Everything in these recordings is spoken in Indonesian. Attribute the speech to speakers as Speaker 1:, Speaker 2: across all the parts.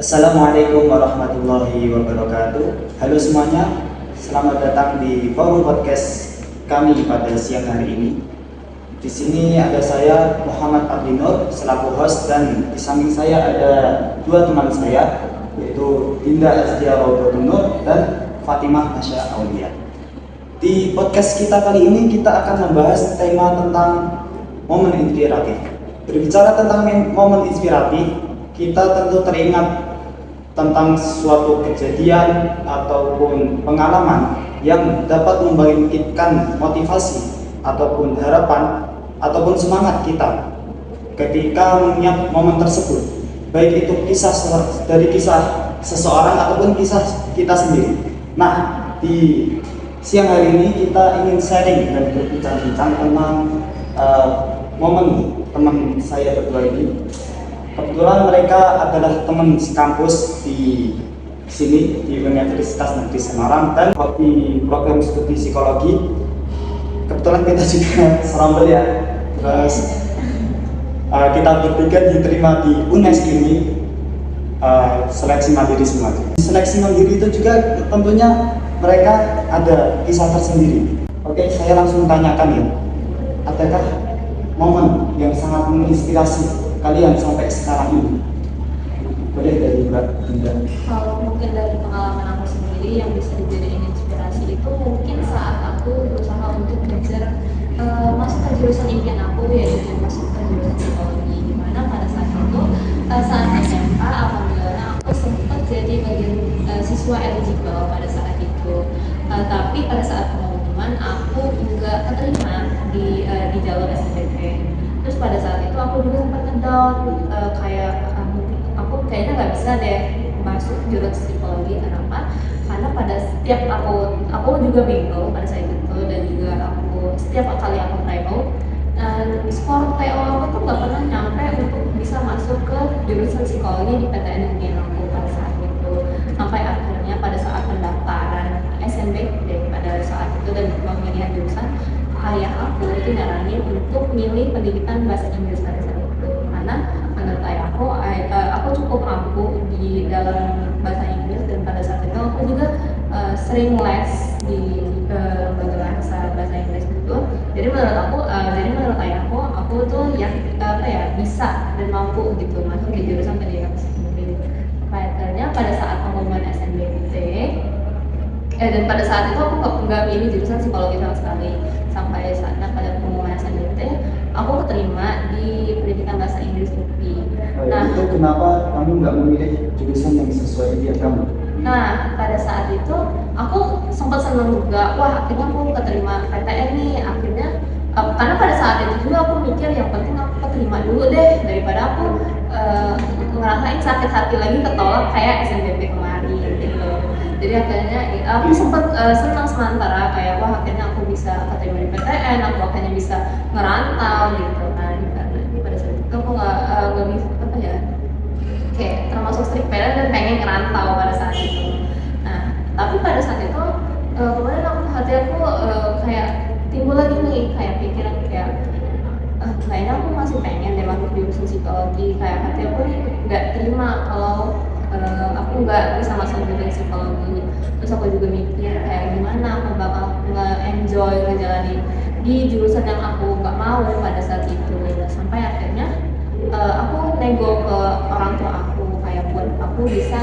Speaker 1: Assalamualaikum warahmatullahi wabarakatuh. Halo semuanya, selamat datang di forum podcast kami pada siang hari ini. Di sini ada saya Muhammad Abdinur selaku host dan di samping saya ada dua teman saya yaitu Dinda Azdia Raudhatunur dan Fatimah Nasya Aulia. Di podcast kita kali ini kita akan membahas tema tentang momen inspiratif. Berbicara tentang momen inspiratif, kita tentu teringat tentang suatu kejadian ataupun pengalaman yang dapat membangkitkan motivasi ataupun harapan ataupun semangat kita ketika mengingat momen tersebut, baik itu kisah seseorang ataupun kisah kita sendiri. Nah, di siang hari ini kita ingin sharing dan berbincang-bincang tentang momen teman saya berdua ini. Kebetulan mereka adalah teman kampus di sini di Universitas Negeri Semarang dan di program studi psikologi. Kebetulan kita juga serombel ya. Terus kita bertiga diterima di UNES ini seleksi mandiri semua. Di seleksi mandiri itu juga tentunya mereka ada kisah tersendiri. Oke, saya langsung tanyakan ya. Adakah momen yang sangat menginspirasi kalian sampai sekarang ini? Boleh dari Mbak Dinda.
Speaker 2: Kalau mungkin dari pengalaman aku sendiri yang bisa dijadiin inspirasi itu mungkin saat aku berusaha untuk belajar masuk ke jurusan impian aku, yaitu masuk ke jurusan psikologi. Dimana pada saat itu saat SMA alhamdulillah aku sempat jadi bagian siswa eligible pada saat itu. Tapi pada saat pengumuman aku juga keterima di jalur SNMPTN. Terus pada saat itu aku juga sempat ngedown aku kayaknya nggak bisa deh masuk jurusan psikologi. Kenapa? Karena pada setiap aku juga bingung pada saat itu, dan juga aku setiap kali aku try skor TO aku tuh nggak pernah nyampe untuk bisa masuk ke jurusan psikologi di PTN yang aku pada saat itu. Sampai akhirnya pada saat pendaftaran SNMPTN pada saat itu dan pemilihan jurusan, ayah aku itu nyaranin untuk milih pendidikan bahasa Inggris pada saat itu, karena menurut ayah aku cukup mampu di dalam bahasa Inggris, dan pada saat itu aku juga sering les di bahasa Inggris itu. Jadi menurut ayahku aku tuh yang bisa dan mampu gitu masuk di jurusan pendidikan bahasa Inggris. Akhirnya pada saat pengumuman SNMPT dan pada saat itu aku nggak milih jurusan psikologi sama sekali. Sampai saatnya pada pengumuman SNMPT aku keterima di pendidikan bahasa Inggris UPI.
Speaker 1: Nah, itu kenapa kamu nggak memilih jurusan yang sesuai impian kamu?
Speaker 2: Nah, pada saat itu aku sempat senang juga, wah akhirnya aku keterima PTN nih akhirnya. Karena pada saat itu juga aku mikir yang penting aku keterima dulu deh daripada aku ngerasain sakit hati lagi ketolak kayak SNMP kemarin gitu. Jadi akhirnya aku sempat senang sementara kayak wah akhirnya aku bisa keterima di PTN, aku akhirnya bisa ngerantau gitu kan. Karena pada saat itu aku nggak bisa kayak termasuk strict parent dan pengen ngerantau pada saat itu. Nah, tapi pada saat itu kemudian hati aku kayak timbul lagi nih kayak pikiran kayaknya aku masih pengen deh masuk jurusan psikologi. Kayak hati aku nih nggak terima kalau aku nggak bisa masuk jurusan psikologi. Terus aku juga mikir kayak gimana aku bakal nge-enjoy ngejalanin di jurusan yang aku nggak mau pada saat itu. Sampai akhirnya aku nego ke orang tua aku kayak buat aku bisa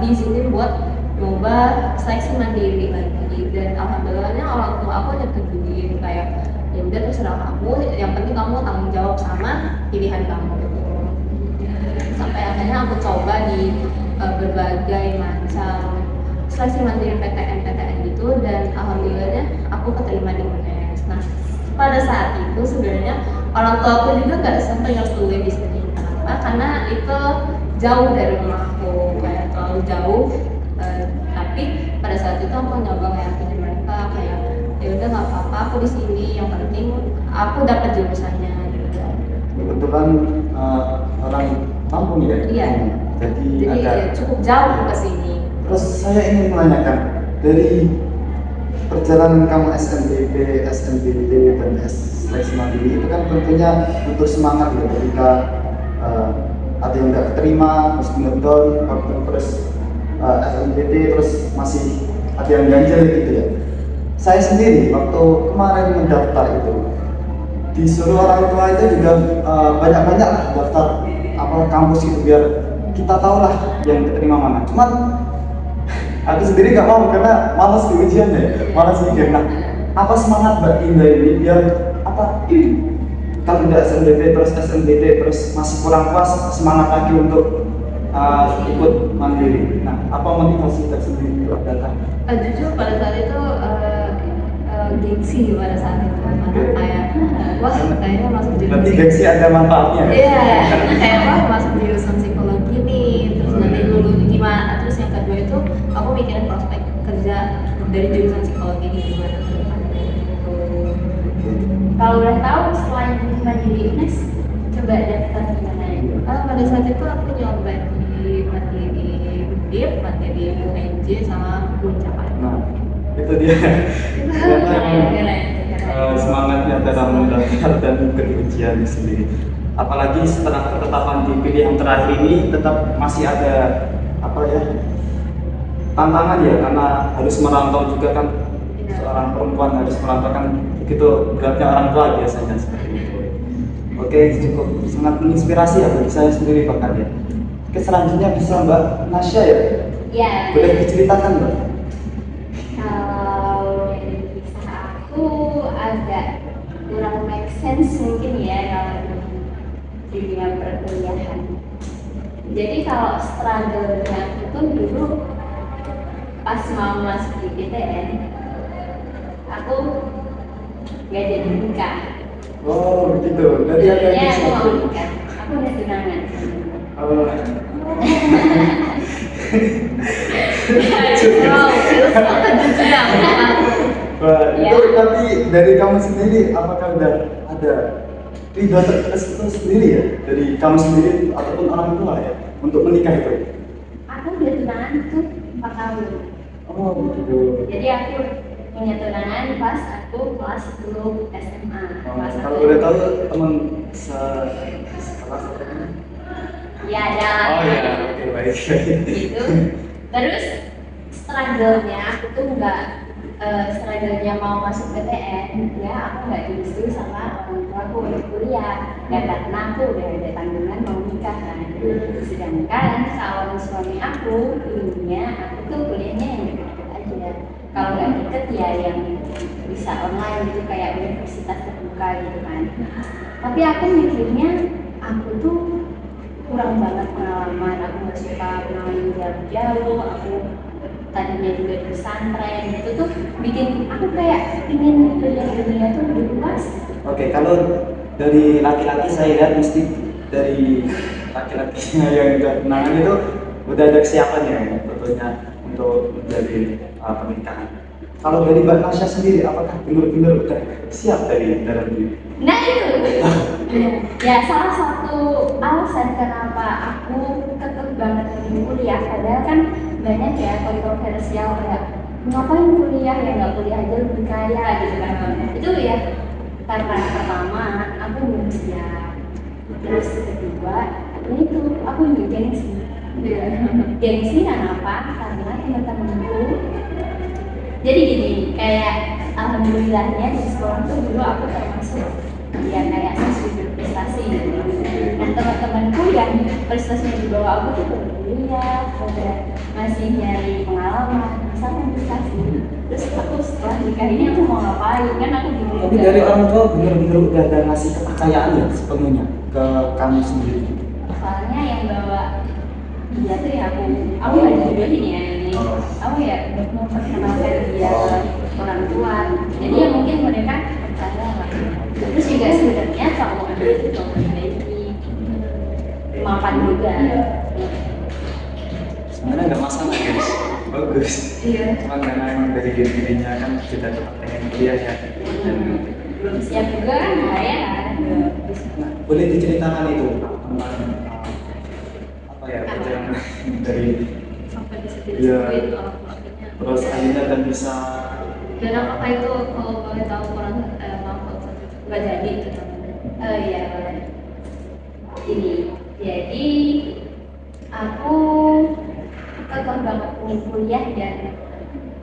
Speaker 2: diizinin buat nyoba seleksi mandiri lagi, dan alhamdulillahnya orang tua aku nyetujuin kayak ya udah terserah kamu, yang penting kamu tanggung jawab sama pilihan kamu gitu. Sampai akhirnya aku coba di berbagai macam seleksi mandiri PTN gitu, dan alhamdulillahnya aku keterima di UNES. Nah, pada saat itu sebenarnya orang tua aku juga nggak sampai ngerestuin di sini. Kenapa? Karena itu jauh dari rumahku, kayak terlalu jauh. Tapi pada saat itu aku nyoba ngeyakinin mereka kayak ya udah nggak apa-apa, aku di sini, yang penting aku dapat jurusannya gitu.
Speaker 1: Kebetulan orang Lampung ya?
Speaker 2: Iya. Jadi cukup jauh ke sini.
Speaker 1: Terus saya ingin menanyakan dari perjalanan kamu SNBP, SNBT, dan seleksi mandiri itu kan tentunya butuh semangat ya ketika ada yang nggak keterima, terus bener down, terus SNBT, terus masih ada yang ganjil gitu ya. Saya sendiri waktu kemarin mendaftar itu disuruh orang tua itu juga banyak-banyak lah daftar kampus gitu biar kita tahu lah yang keterima mana. Cuman aku sendiri nggak mau karena malas di ujian ya, malas mikir. Nah, apa semangat Mbak Indah ini biar kalau tidak SNBT terus SNBT terus masih kurang puas, semangat lagi untuk ikut mandiri. Nah, apa motivasi tersendiri untuk datang?
Speaker 2: Jujur pada saat itu gengsi pada saat itu karena kayak wah kayaknya masuk jurusan
Speaker 1: Berarti gengsi ada manfaatnya.
Speaker 2: Iya, kayak wah masuk jurusan psikologi nih, terus nanti lulus gimana, terus yang kedua itu aku mikirin prospek kerja dari jurusan psikologi ini gimana ke depannya. Kalau udah tahu selain mandiri UNES, coba daftar di mana ya? Pada saat itu aku nyoba di mandiri UNDIP, mandiri UNJ sama Uncapar.
Speaker 1: Nah, itu dia. Semangatnya dalam mendaftar dan ikut ujian sendiri. Apalagi setelah ketetapan di pilihan terakhir ini tetap masih ada tantangan ya, karena harus merantau juga kan. Seorang perempuan harus merantau kan, begitu beratnya orang tua biasanya seperti itu. Oke, cukup sangat menginspirasi ya bagi saya sendiri bahkan ya. Oke, selanjutnya bisa Mbak Nasya ya.
Speaker 2: Ya.
Speaker 1: Boleh diceritakan Mbak?
Speaker 3: Kalau dari kisah aku agak kurang make sense mungkin ya kalau di dunia perkuliahan. Jadi kalau struggle-nya aku tuh dulu pas mau masuk di PTN, aku gak jadi nikah.
Speaker 1: Oh begitu, berarti ada
Speaker 3: Ya,
Speaker 1: yang
Speaker 3: aku mau nikah. Aku udah tunangan.
Speaker 2: Wow, itu sangat jujur.
Speaker 1: Wah,
Speaker 3: Ya.
Speaker 1: itu tapi dari kamu sendiri apakah udah ada ridho tersendiri ya dari kamu sendiri ataupun orang tua ya untuk menikah itu?
Speaker 3: Aku udah tunangan tuh 4 tahun.
Speaker 1: Oh begitu.
Speaker 3: Jadi aku punya tunangan pas aku kelas 10 SMA. Kelas
Speaker 1: Kalau
Speaker 3: 1.
Speaker 1: boleh tahu teman sekelas apa ini?
Speaker 3: Ya ada.
Speaker 1: Oh ya, oke baik.
Speaker 3: Gitu. Terus struggle-nya aku tuh nggak struggle-nya mau masuk PTN, ya aku nggak direstui sama orang tua aku untuk kuliah. Ya karena aku udah ada tanggungan mau nikah kan. Sedangkan calon suami aku inginnya aku tuh kuliahnya yang deket-deket aja. Kalau nggak deket ya yang bisa online gitu kayak universitas terbuka gitu kan. Tapi aku mikirnya aku tuh kurang banget pengalaman, aku nggak suka pengalaman jauh-jauh, aku tadinya juga di pesantren gitu tuh bikin aku kayak ingin melihat dunia tuh lebih luas.
Speaker 1: Oke, kalau dari laki-laki saya lihat mesti dari laki-lakinya yang udah tunangan itu udah ada kesiapan ya tentunya untuk menjadi pernikahan. Kalau dari Mbak Nasya sendiri, apakah benar-benar udah siap dari dalam diri?
Speaker 3: Nah itu ya salah satu alasan kenapa aku kekeh banget ingin kuliah, padahal kan banyak ya kontroversial kayak ngapain kuliah ya nggak kuliah aja lebih kaya gitu kan. Itu ya karena pertama aku belum siap, terus kedua ini tuh aku juga gengsi. Gengsi kenapa? Karena teman-temanku jadi gini, kayak alhamdulillahnya di sekolah tuh dulu aku termasuk ya kayak siswi berprestasi gitu. Nah teman-temanku yang prestasinya di bawah aku tuh udah kuliah, udah masih nyari pengalaman, sama prestasi. Terus aku setelah nikah ini aku mau ngapain? Kan aku bingung.
Speaker 1: Tapi dari orang tua benar-benar udah ada ngasih kepercayaan ya sepenuhnya ke kamu sendiri.
Speaker 3: Soalnya yang bawa dia tuh ya aku nggak dijodohin ya ini. Aku ya memperkenalkan dia ke orang tua. Jadi ya mungkin mereka percaya lah. Terus juga sebenarnya kalau ada itu memperbaiki mapan juga.
Speaker 1: Sebenarnya nggak masalah guys, bagus.
Speaker 3: Iya.
Speaker 1: Cuman karena emang dari dirinya kan sudah tetap pengen kuliah ya. Dan
Speaker 3: Belum siap juga kan bahaya kan.
Speaker 1: nah, boleh diceritakan itu tentang apa ya perjalanan dari
Speaker 2: Sampai bisa
Speaker 1: Iya.
Speaker 2: disuruhin orang tuanya.
Speaker 1: terus akhirnya dan bisa
Speaker 2: Dan apakah itu kalau boleh tahu kurang maaf kalau nggak jadi gitu?
Speaker 3: Oh iya boleh. Ini jadi ingin kuliah dan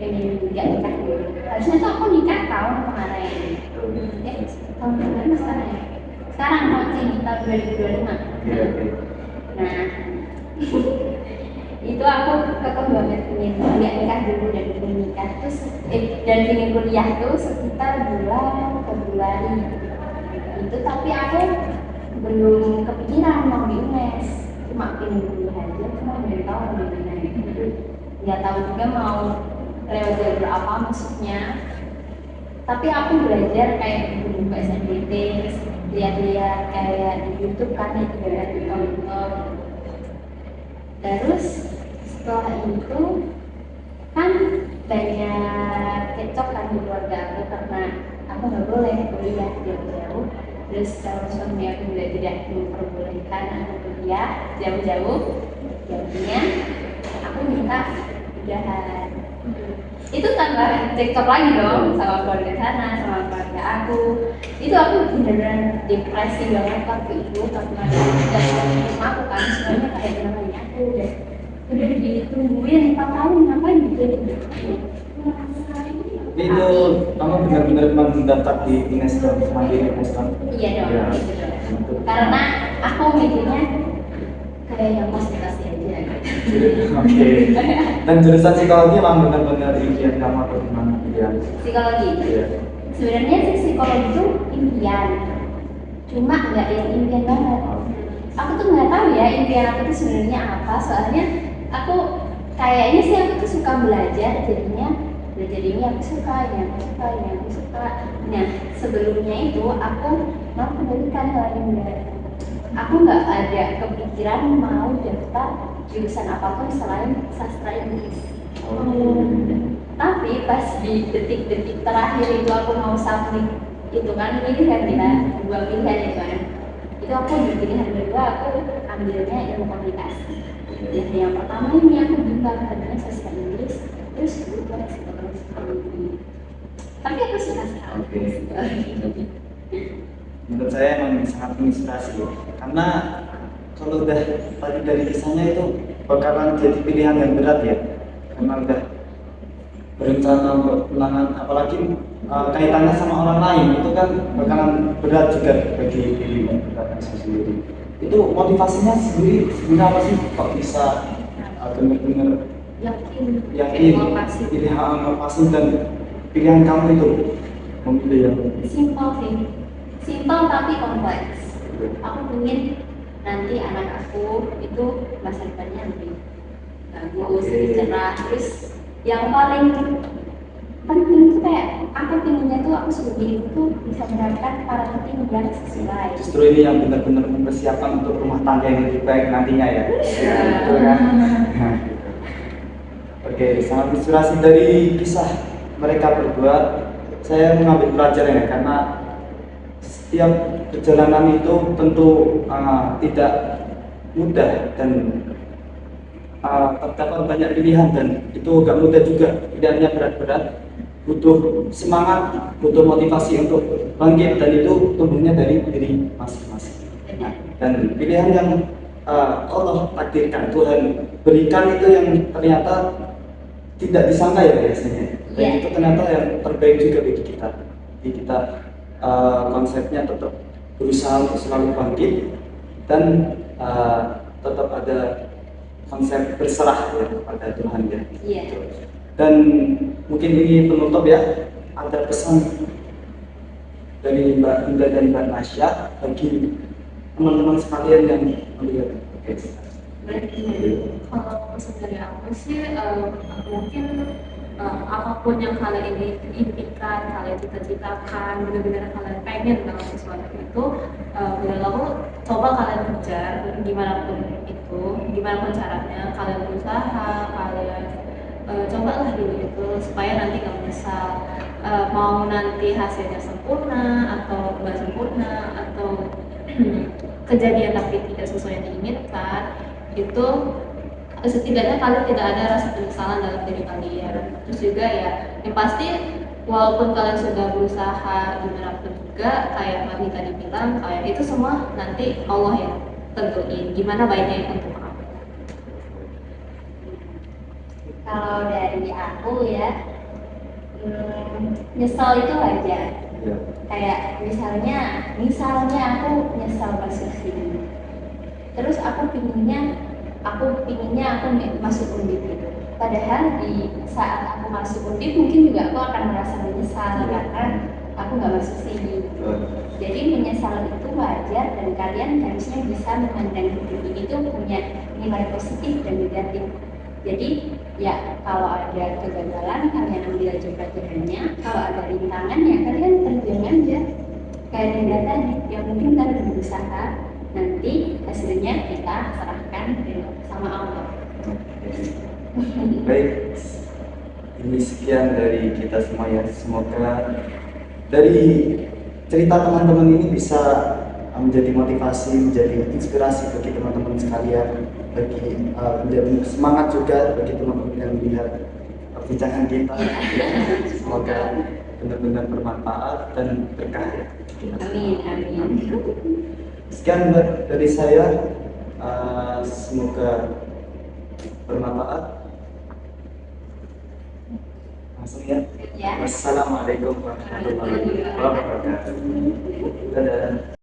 Speaker 3: ingin nggak nikah dulu. Harusnya tuh aku nikah tahun kemarin. Tahun kemarin sekarang ya. Sekarang tahun ini tahun 2025. Nah, itu aku kekeh banget ingin nggak nikah dulu dan ingin nikah terus dan ingin kuliah tuh sekitar bulan Februari. Itu tapi aku belum kepikiran mau di UNES, cuma pengen kuliah aja, cuma dari tahu mau di mana gitu. Nggak tahu juga mau lewat jalur apa masuknya. Tapi aku belajar kayak buku SNBT, lihat-lihat kayak di YouTube kan itu dari tutorial. Terus setelah itu kan banyak cekcok kan di keluarga aku karena aku nggak boleh kuliah jauh-jauh. Terus calon suami aku juga tidak memperbolehkan aku kuliah jauh-jauh. Jadinya aku minta udahan. Itu tanpa cekcok lagi dong sama keluarga sana, sama keluarga aku. Itu aku benar-benar depresi banget waktu itu karena dan sama aku kan semuanya kayak namanya aku udah ditungguin 4 tahun ngapain gitu.
Speaker 1: Itu kamu benar-benar mendaftar di UNESCO, mandiri UNESCO.
Speaker 3: Iya dong,
Speaker 1: Ya.
Speaker 3: gitu dong. Karena aku mikirnya kayak yang konsentrasi aja.
Speaker 1: Oke. Dan jurusan psikologi memang benar-benar impian kamu atau gimana? Iya.
Speaker 3: Psikologi.
Speaker 1: Iya.
Speaker 3: Sebenarnya sih psikologi itu impian, cuma nggak yang impian banget. Aku tuh nggak tahu ya impian aku tuh sebenarnya apa. Soalnya aku kayaknya sih aku tuh suka belajar, jadinya belajar ini aku suka, ini aku suka, ini aku suka. Nah sebelumnya itu aku mau kembalikan lagi enggak. Aku nggak ada kepikiran mau daftar jurusan apapun selain sastra Inggris. Tapi pas di detik-detik terakhir itu aku mau submit itu kan pilihan kita dua pilihan itu kan. Itu aku di pilihan kedua aku ambilnya ilmu komunikasi. Jadi yang pertama ini aku bimbang tadinya sastra Inggris, terus kedua psikologi. Tapi aku suka sekali.
Speaker 1: Menurut saya emang sangat menginspirasi ya. Karena kalau udah tadi dari kisahnya itu bakalan jadi pilihan yang berat ya. Karena udah berencana ulangan, apalagi kaitannya sama orang lain itu kan bakalan berat juga bagi diri dan sendiri. Itu motivasinya sendiri sebenarnya apa sih kok bisa benar-benar
Speaker 2: Yakin
Speaker 1: pilihan lokasi dan pilihan kamu itu memilih yang
Speaker 3: Simpel sih, simpel tapi kompleks. Aku ingin nanti anak aku itu masa depannya lebih bagus, lebih cerah. Terus yang paling penting itu kayak aku pinginnya tuh aku sebelum itu bisa mendapatkan parenting yang sesuai.
Speaker 1: justru ini yang benar-benar mempersiapkan untuk rumah tangga yang lebih baik nantinya ya. Ya, betul kan? Nah, oke, sangat inspirasi dari kisah mereka berdua. Saya mengambil pelajaran ya, karena setiap perjalanan itu tentu tidak mudah dan terdapat banyak pilihan dan itu gak mudah juga, pilihannya berat-berat, butuh semangat, butuh motivasi untuk bangkit dan itu tumbuhnya dari diri masing-masing. Dan pilihan yang Allah takdirkan, Tuhan berikan itu yang ternyata tidak disangka ya biasanya. Dan itu ternyata yang terbaik juga bagi kita. Jadi kita konsepnya tetap berusaha untuk selalu bangkit dan tetap ada konsep berserah ya kepada Tuhan ya.
Speaker 3: Iya.
Speaker 1: Dan mungkin ini penutup ya, ada pesan dari Mbak Indah dan Mbak Nasya bagi teman-teman sekalian yang melihat. Oke.
Speaker 2: Kalau pesan dari aku sih mungkin apapun yang kalian ini impikan, kalian cita-citakan, benar-benar kalian pengen dalam sesuatu itu, aku coba kalian kejar gimana pun itu, gimana pun caranya, kalian berusaha, kalian cobalah dulu itu supaya nanti nggak menyesal. Mau nanti hasilnya sempurna atau nggak sempurna atau kejadian tapi tidak sesuai yang diinginkan, itu setidaknya kalian tidak ada rasa penyesalan dalam diri kalian. Terus juga ya, yang pasti walaupun kalian sudah berusaha gimana pun juga, kayak Mati tadi bilang, kayak itu semua nanti Allah yang tentuin gimana baiknya itu untuk kamu.
Speaker 3: Kalau dari aku ya, nyesel itu wajar.
Speaker 1: Ya.
Speaker 3: Kayak misalnya aku nyesel masuk sini. Terus aku pinginnya aku masuk undip gitu. Padahal di saat aku masuk undip mungkin juga aku akan merasa menyesal karena aku nggak masuk sini. Jadi menyesal itu wajar dan kalian harusnya bisa memandang hidup ini tuh punya nilai positif dan negatif. Jadi ya kalau ada kegagalan kalian ambil aja pelajarannya, kalau ada rintangan ya kalian terjun aja. Kayak Dinda tadi, yang penting kita udah berusaha, nanti hasilnya kita serahkan sama Allah.
Speaker 1: Baik, ini sekian dari kita semua ya. Semoga dari cerita teman-teman ini bisa menjadi motivasi, menjadi inspirasi bagi teman-teman sekalian, menjadi semangat juga bagi teman-teman yang melihat perbincangan kita. Semoga benar-benar bermanfaat dan berkah ya.
Speaker 3: Amin.
Speaker 1: Sekian dari saya, semoga bermanfaat. Langsung ya.
Speaker 3: Ya.
Speaker 1: Wassalamualaikum warahmatullahi wabarakatuh. Dadah.